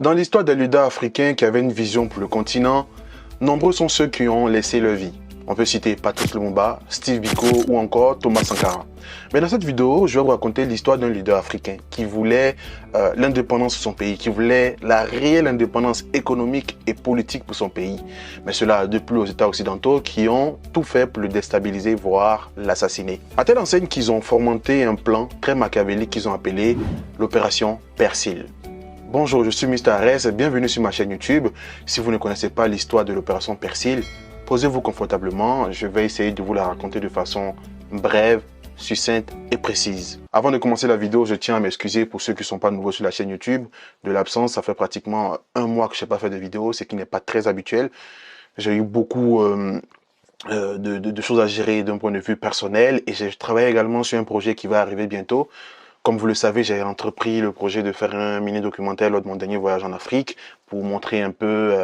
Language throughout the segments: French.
Dans l'histoire des leaders africains qui avaient une vision pour le continent, nombreux sont ceux qui ont laissé leur vie. On peut citer Patrice Lumumba, Steve Biko ou encore Thomas Sankara. Mais dans cette vidéo, je vais vous raconter l'histoire d'un leader africain qui voulait l'indépendance de son pays, qui voulait la réelle indépendance économique et politique pour son pays. Mais cela a déplu aux États occidentaux qui ont tout fait pour le déstabiliser, voire l'assassiner. À telle enseigne qu'ils ont fomenté un plan très machiavélique qu'ils ont appelé l'opération Persil. Bonjour, je suis Mr. Arès, bienvenue sur ma chaîne YouTube. Si vous ne connaissez pas l'histoire de l'opération Persil, posez-vous confortablement, je vais essayer de vous la raconter de façon brève, succincte et précise. Avant de commencer la vidéo, je tiens à m'excuser pour ceux qui ne sont pas nouveaux sur la chaîne YouTube de l'absence. Ça fait pratiquement un mois que je n'ai pas fait de vidéo, ce qui n'est pas très habituel. J'ai eu beaucoup de choses à gérer d'un point de vue personnel et je travaille également sur un projet qui va arriver bientôt. Comme vous le savez, j'ai entrepris le projet de faire un mini-documentaire lors de mon dernier voyage en Afrique pour montrer un peu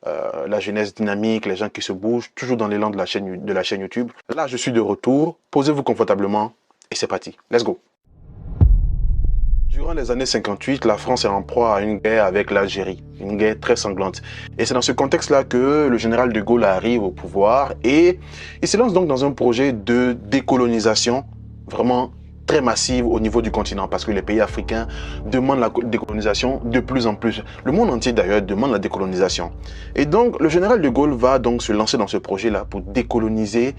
la jeunesse dynamique, les gens qui se bougent, toujours dans l'élan de la chaîne YouTube. Là, je suis de retour. Posez-vous confortablement et c'est parti. Let's go. Durant les années 58, la France est en proie à une guerre avec l'Algérie, une guerre très sanglante. Et c'est dans ce contexte-là que le général de Gaulle arrive au pouvoir et il se lance donc dans un projet de décolonisation vraiment très massive au niveau du continent parce que les pays africains demandent la décolonisation de plus en plus. Le monde entier d'ailleurs demande la décolonisation. Et donc le général de Gaulle va donc se lancer dans ce projet-là pour décoloniser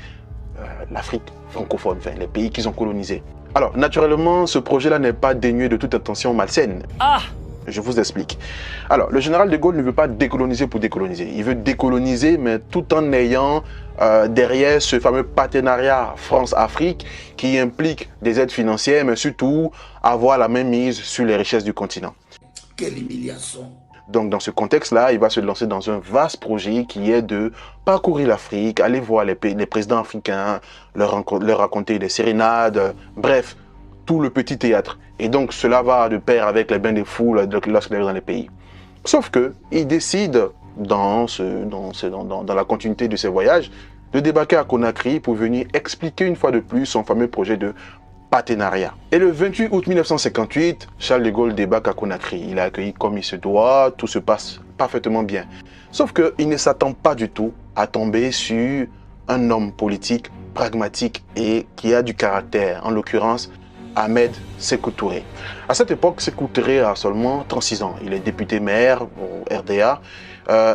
l'Afrique francophone, enfin les pays qu'ils ont colonisés. Alors naturellement, ce projet-là n'est pas dénué de toute intention malsaine. Je vous explique. Alors, le général de Gaulle ne veut pas décoloniser pour décoloniser. Il veut décoloniser, mais tout en ayant derrière ce fameux partenariat France-Afrique qui implique des aides financières, mais surtout avoir la même mise sur les richesses du continent. Quelle humiliation! Donc, dans ce contexte-là, il va se lancer dans un vaste projet qui est de parcourir l'Afrique, aller voir les présidents africains, leur raconter des sérénades, bref, tout le petit théâtre. Et donc, cela va de pair avec les bains des foules lorsqu'il est dans les pays. Sauf qu'il décide, dans la continuité de ses voyages, de débarquer à Conakry pour venir expliquer une fois de plus son fameux projet de partenariat. Et le 28 août 1958, Charles de Gaulle débarque à Conakry. Il est accueilli comme il se doit, tout se passe parfaitement bien. Sauf qu'il ne s'attend pas du tout à tomber sur un homme politique pragmatique et qui a du caractère, en l'occurrence Ahmed Sékou Touré. À cette époque, Sékou Touré a seulement 36 ans. Il est député maire au RDA.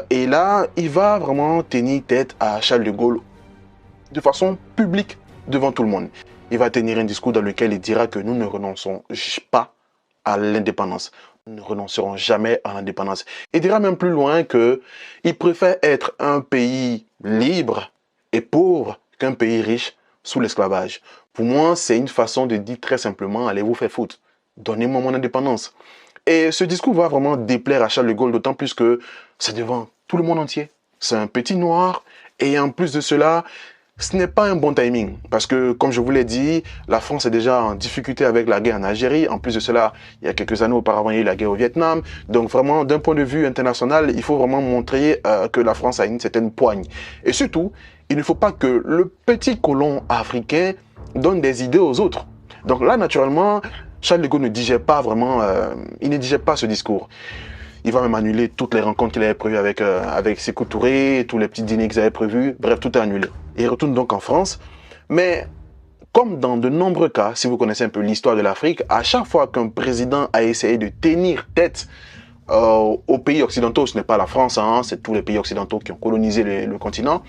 Et là, il va vraiment tenir tête à Charles de Gaulle de façon publique devant tout le monde. Il va tenir un discours dans lequel il dira que nous ne renonçons pas à l'indépendance. Nous ne renoncerons jamais à l'indépendance. Il dira même plus loin qu'il préfère être un pays libre et pauvre qu'un pays riche sous l'esclavage. Pour moi, c'est une façon de dire très simplement, allez vous faire foutre, donnez-moi mon indépendance. Et ce discours va vraiment déplaire à Charles de Gaulle, d'autant plus que c'est devant tout le monde entier. C'est un petit noir, et en plus de cela, ce n'est pas un bon timing. Parce que, comme je vous l'ai dit, la France est déjà en difficulté avec la guerre en Algérie. En plus de cela, il y a quelques années auparavant, il y a eu la guerre au Vietnam. Donc vraiment, d'un point de vue international, il faut vraiment montrer que la France a une certaine poigne. Et surtout, il ne faut pas que le petit colon africain donne des idées aux autres. Donc là, naturellement, Charles de Gaulle ne digère pas vraiment, il ne digère pas ce discours. Il va même annuler toutes les rencontres qu'il avait prévues avec Sékou Touré, tous les petits dîners qu'ils avaient prévus, bref, tout est annulé. Il retourne donc en France, mais comme dans de nombreux cas, si vous connaissez un peu l'histoire de l'Afrique, à chaque fois qu'un président a essayé de tenir tête aux pays occidentaux, ce n'est pas la France, hein, c'est tous les pays occidentaux qui ont colonisé le continent,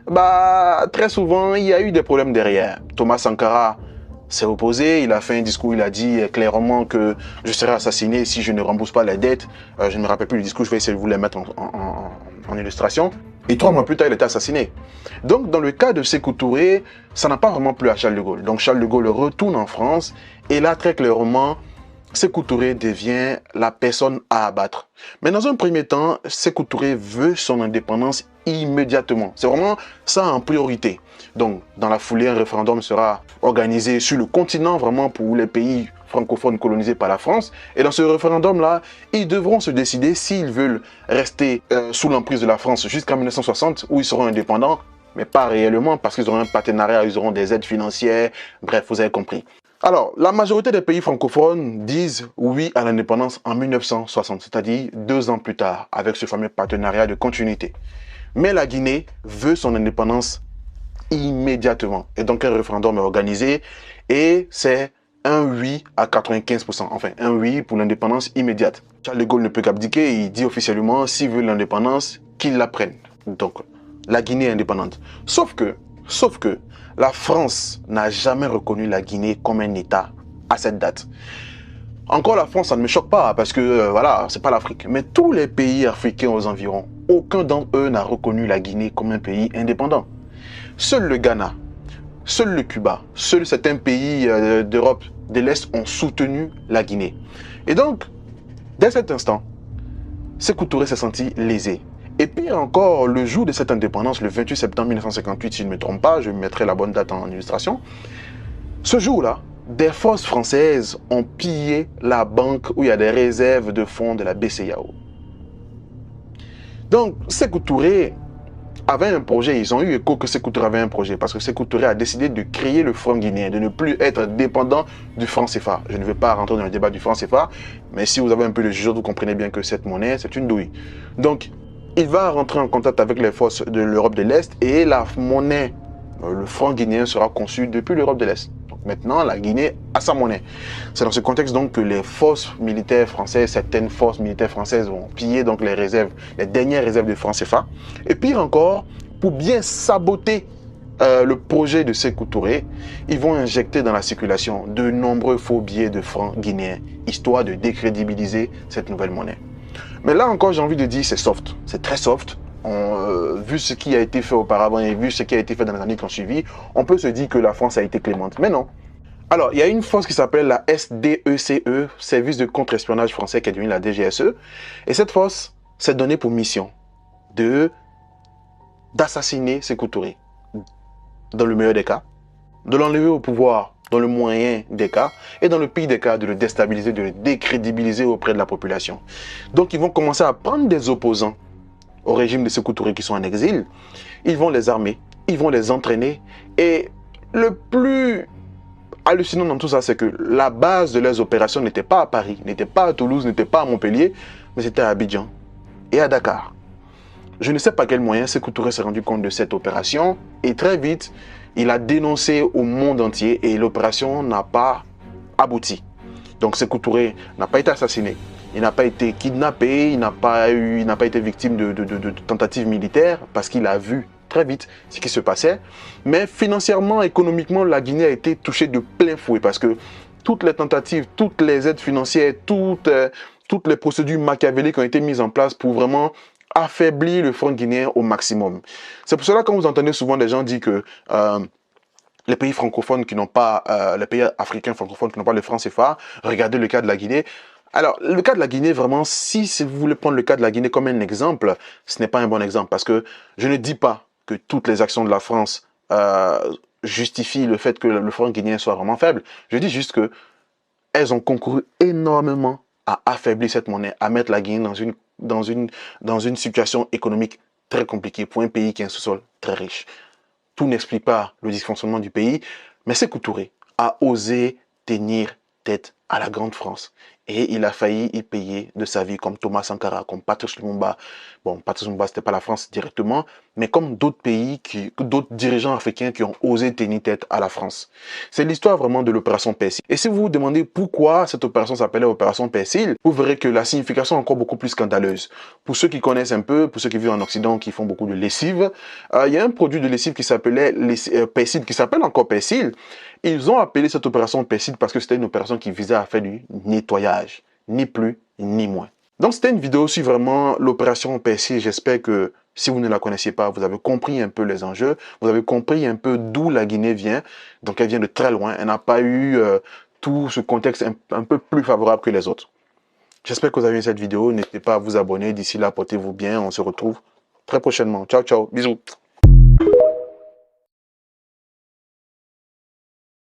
bah, très souvent, il y a eu des problèmes derrière. Thomas Sankara s'est opposé, il a fait un discours, il a dit clairement que je serai assassiné si je ne rembourse pas les dettes. Je ne me rappelle plus le discours, je vais essayer de vous les mettre en illustration. Et 3 mois plus tard, il était assassiné. Donc, dans le cas de Sékou Touré, ça n'a pas vraiment plu à Charles de Gaulle. Donc, Charles de Gaulle retourne en France et là, très clairement, Sékou Touré devient la personne à abattre. Mais dans un premier temps, Sékou Touré veut son indépendance immédiatement. C'est vraiment ça en priorité. Donc, dans la foulée, un référendum sera organisé sur le continent, vraiment pour les pays francophones colonisés par la France. Et dans ce référendum-là, ils devront se décider s'ils veulent rester sous l'emprise de la France jusqu'en 1960, où ils seront indépendants, mais pas réellement, parce qu'ils auront un partenariat, ils auront des aides financières, bref, vous avez compris. Alors, la majorité des pays francophones disent oui à l'indépendance en 1960, c'est-à-dire 2 ans plus tard, avec ce fameux partenariat de continuité. Mais la Guinée veut son indépendance immédiatement. Et donc, un référendum est organisé et c'est un oui à 95%. Enfin, un oui pour l'indépendance immédiate. Charles de Gaulle ne peut qu'abdiquer et il dit officiellement, s'il veut l'indépendance, qu'il la prenne. Donc, la Guinée est indépendante. Sauf que, la France n'a jamais reconnu la Guinée comme un État à cette date. Encore la France, ça ne me choque pas parce que, voilà, c'est pas l'Afrique. Mais tous les pays africains aux environs, aucun d'entre eux n'a reconnu la Guinée comme un pays indépendant. Seul le Ghana, seul le Cuba, seuls certains pays d'Europe de l'Est ont soutenu la Guinée. Et donc, dès cet instant, Sékou Touré s'est senti lésé. Et pire encore, le jour de cette indépendance, le 28 septembre 1958, si je ne me trompe pas, je mettrai la bonne date en illustration, ce jour-là, des forces françaises ont pillé la banque où il y a des réserves de fonds de la BCEAO. Donc, Sékou Touré avait un projet, ils ont eu écho que Sékou Touré avait un projet, parce que Sékou Touré a décidé de créer le franc guinéen, de ne plus être dépendant du franc CFA. Je ne vais pas rentrer dans le débat du franc CFA, mais si vous avez un peu de jugeote, vous comprenez bien que cette monnaie, c'est une douille. Donc, il va rentrer en contact avec les forces de l'Europe de l'Est et la monnaie, le franc guinéen sera conçu depuis l'Europe de l'Est. Donc maintenant, la Guinée a sa monnaie. C'est dans ce contexte donc que les forces militaires françaises, certaines forces militaires françaises vont piller donc les réserves, les dernières réserves de franc CFA. Et pire encore, pour bien saboter le projet de Sékou Touré, ils vont injecter dans la circulation de nombreux faux billets de francs guinéens, histoire de décrédibiliser cette nouvelle monnaie. Mais là encore, j'ai envie de dire, c'est soft, c'est très soft. Vu ce qui a été fait auparavant et vu ce qui a été fait dans les années qui ont suivi, on peut se dire que la France a été clémente. Mais non. Alors, il y a une force qui s'appelle la SDECE, Service de contre-espionnage français, qui est devenue la DGSE. Et cette force s'est donnée pour mission d'assassiner Sékou Touré, dans le meilleur des cas, de l'enlever au pouvoir dans le moyen des cas, et dans le pire des cas, de le déstabiliser, de le décrédibiliser auprès de la population. Donc, ils vont commencer à prendre des opposants au régime de Sékou Touré qui sont en exil, ils vont les armer, ils vont les entraîner, et le plus hallucinant dans tout ça, c'est que la base de leurs opérations n'était pas à Paris, n'était pas à Toulouse, n'était pas à Montpellier, mais c'était à Abidjan et à Dakar. Je ne sais pas quel moyen Sékou Touré s'est rendu compte de cette opération, et très vite, il a dénoncé au monde entier et l'opération n'a pas abouti. Donc Sékou Touré n'a pas été assassiné, il n'a pas été kidnappé, il n'a pas été victime de tentatives militaires parce qu'il a vu très vite ce qui se passait. Mais financièrement, économiquement, la Guinée a été touchée de plein fouet parce que toutes les tentatives, toutes les aides financières, toutes les procédures machiavéliques ont été mises en place pour vraiment affaiblir le franc guinéen au maximum. C'est pour cela que quand vous entendez souvent des gens dire que les pays francophones qui n'ont pas, les pays africains francophones qui n'ont pas le franc CFA, regardez le cas de la Guinée. Alors, le cas de la Guinée, vraiment, si vous voulez prendre le cas de la Guinée comme un exemple, ce n'est pas un bon exemple parce que je ne dis pas que toutes les actions de la France justifient le fait que le franc guinéen soit vraiment faible. Je dis juste que elles ont concouru énormément à affaiblir cette monnaie, à mettre la Guinée dans une situation économique très compliquée pour un pays qui est un sous-sol très riche. Tout n'explique pas le dysfonctionnement du pays, mais Sékou Touré a osé tenir tête à la grande France. Et il a failli y payer de sa vie, comme Thomas Sankara, comme Patrice Lumumba. Bon, Patrice Lumumba, ce n'était pas la France directement, mais comme d'autres pays, d'autres dirigeants africains qui ont osé tenir tête à la France. C'est l'histoire vraiment de l'opération Persil. Et si vous vous demandez pourquoi cette opération s'appelait opération Persil, vous verrez que la signification est encore beaucoup plus scandaleuse. Pour ceux qui connaissent un peu, pour ceux qui vivent en Occident, qui font beaucoup de lessive, il y a un produit de lessive qui s'appelait Persil, qui s'appelle encore Persil. Ils ont appelé cette opération Persil parce que c'était une opération qui visait à faire du nettoyage, ni plus ni moins. Donc c'était une vidéo sur vraiment l'opération Persil. J'espère que si vous ne la connaissiez pas, vous avez compris un peu les enjeux, vous avez compris un peu d'où la Guinée vient. Donc elle vient de très loin, elle n'a pas eu tout ce contexte un peu plus favorable que les autres. J'espère que vous avez aimé cette vidéo, n'hésitez pas à vous abonner. D'ici là, portez-vous bien, on se retrouve très prochainement. Ciao, ciao, bisous.